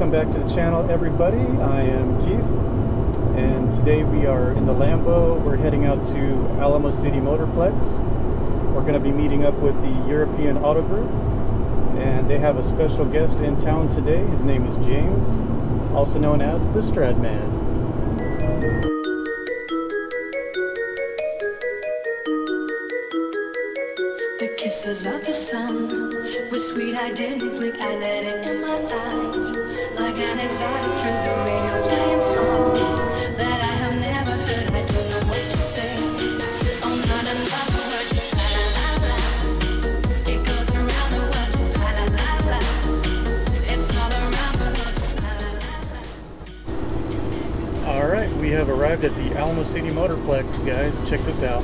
Welcome back to the channel, everybody. I am Keith, and today we are in the Lambo. We're heading out to Alamo City Motorplex. We're going to be meeting up with the European Auto Group, and they have a special guest in town today. His name is James, also known as the Stradman. The kisses of the sun were sweet, I didn't blink, I let it in my eyes. Like an exotic drink, the radio playing songs that I have never heard, I don't know what to say. Oh, not another word, just la la la la. It goes around the world, just la la la la. It's all around the world, just la la la la. Alright, we have arrived at the Alamo City Motorplex, guys. Check this out.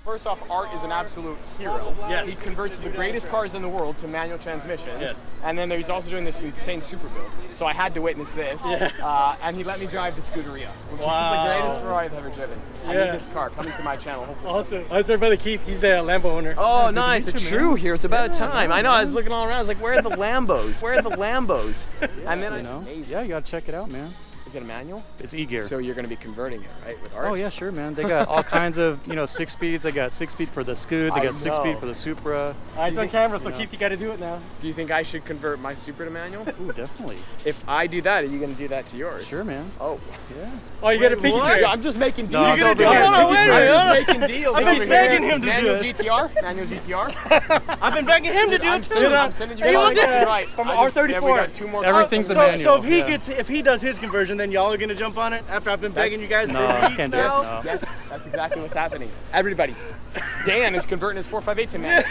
First off, Art is an absolute hero. Yes. He converts the greatest cars in the world to manual transmissions. Yes. And then he's also doing this insane Supra build. So I had to witness this. Yeah. And he let me drive the Scuderia, which Wow. is the greatest Ferrari I've ever driven. I Yeah. need this car coming to my channel. Hopefully. Awesome. I was my brother Keith. He's the Lambo owner. Oh, nice. It's true here. It's about time. I know. I was looking all around. I was like, where are the Lambos? Where are the Lambos? And then I You know? amazing. Yeah, you gotta check it out, man. Is it a manual? It's e-gear. So you're going to be converting it, right, with Art? Oh yeah, sure, man. They got all kinds of, 6 speeds. They got 6 speed for the Scud. They I got 6 speed know. for the Supra. He's on camera, so know. Keith, you got to do it now. Do you think I should convert my Supra to manual? Ooh, definitely. If I do that, are you going to do that to yours? Sure, man. Oh. Yeah. Oh, you got to pick What? his I'm just making No, deals you're over gonna here. do it. Hold on, wait a minute, I'm hold on. just making deals I've been over here. begging him to do Manual it. GTR? Manual GTR? I've been begging him to do I'm it sending, too. I'm sending you He guys wants it right. from I just- R34. Then we got 2 more Everything's cars. a manual. So yeah. if he does his conversion, then y'all are gonna jump on it after I've been begging you guys No, for I weeks can't do now. it. No. Yes, that's exactly what's happening. Everybody. Dan is converting his 458 to manual.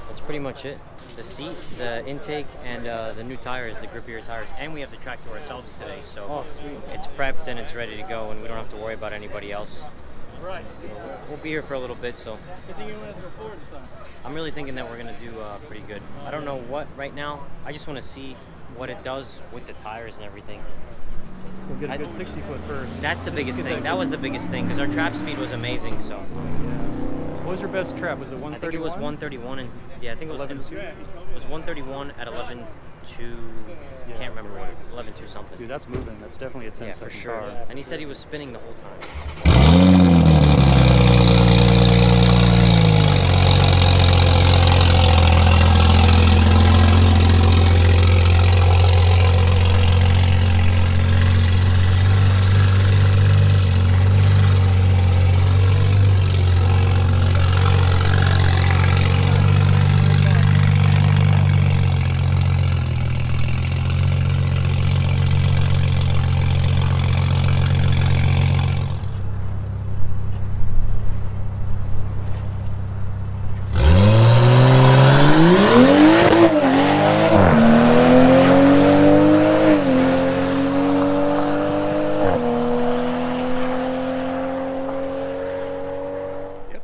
That's pretty much it. The seat, the intake, and the new tires, the grippier tires. And we have the track to ourselves today, so it's prepped and it's ready to go, and we don't have to worry about anybody else. Right. We'll be here for a little bit, so Good thing you went to go forward this time. I'm really thinking that we're going to do pretty good. I don't know what right now. I just want to see what it does with the tires and everything. So get a good 60 foot first. That's the biggest thing. That was the biggest thing, because our trap speed was amazing, so. What was your best trap? Was it 131? I think it was 131, and yeah, I think it was 11.2? It was 131 at 11.2. Can't remember what. 11.2 something. Dude, that's moving. That's definitely a 10 yeah, for second sure. car. And he said he was spinning the whole time.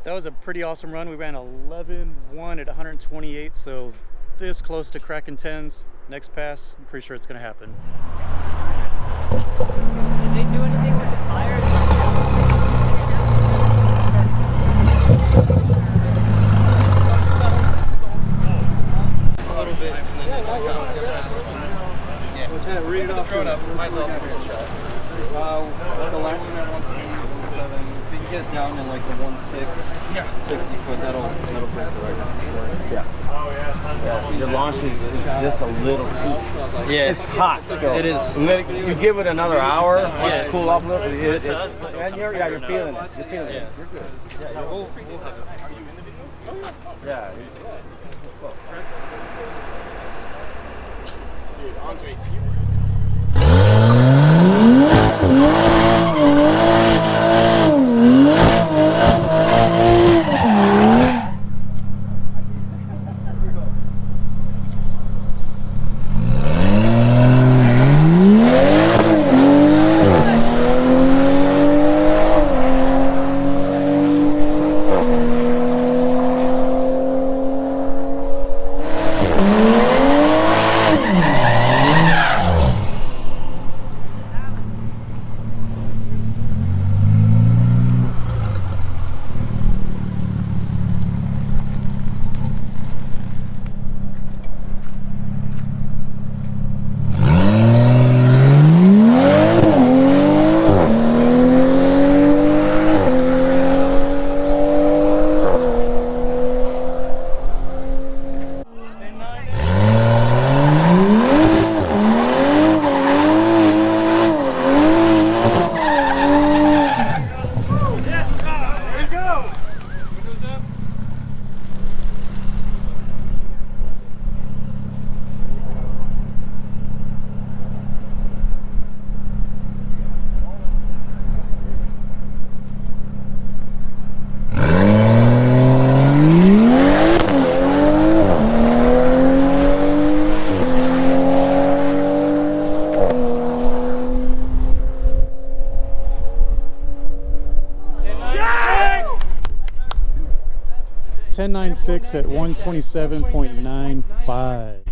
That was a pretty awesome run. We ran 11.1 at 128, so this close to cracking 10s. Next pass, I'm pretty sure it's going to happen. Did they do anything with the tires? A little bit. Read it off. Might as well give it a shot. The last one at 127. If you can get down to like the 1.6, 60 foot, that'll break the record for sure. Yeah. Your launch is just a little peak. Yeah, It's hot still. It is. You give it another hour, once Yeah. it cool off a little bit, It does. and you're feeling it. You're feeling it. You're good. Yeah. Dude, Andre, 1096 at 127.95.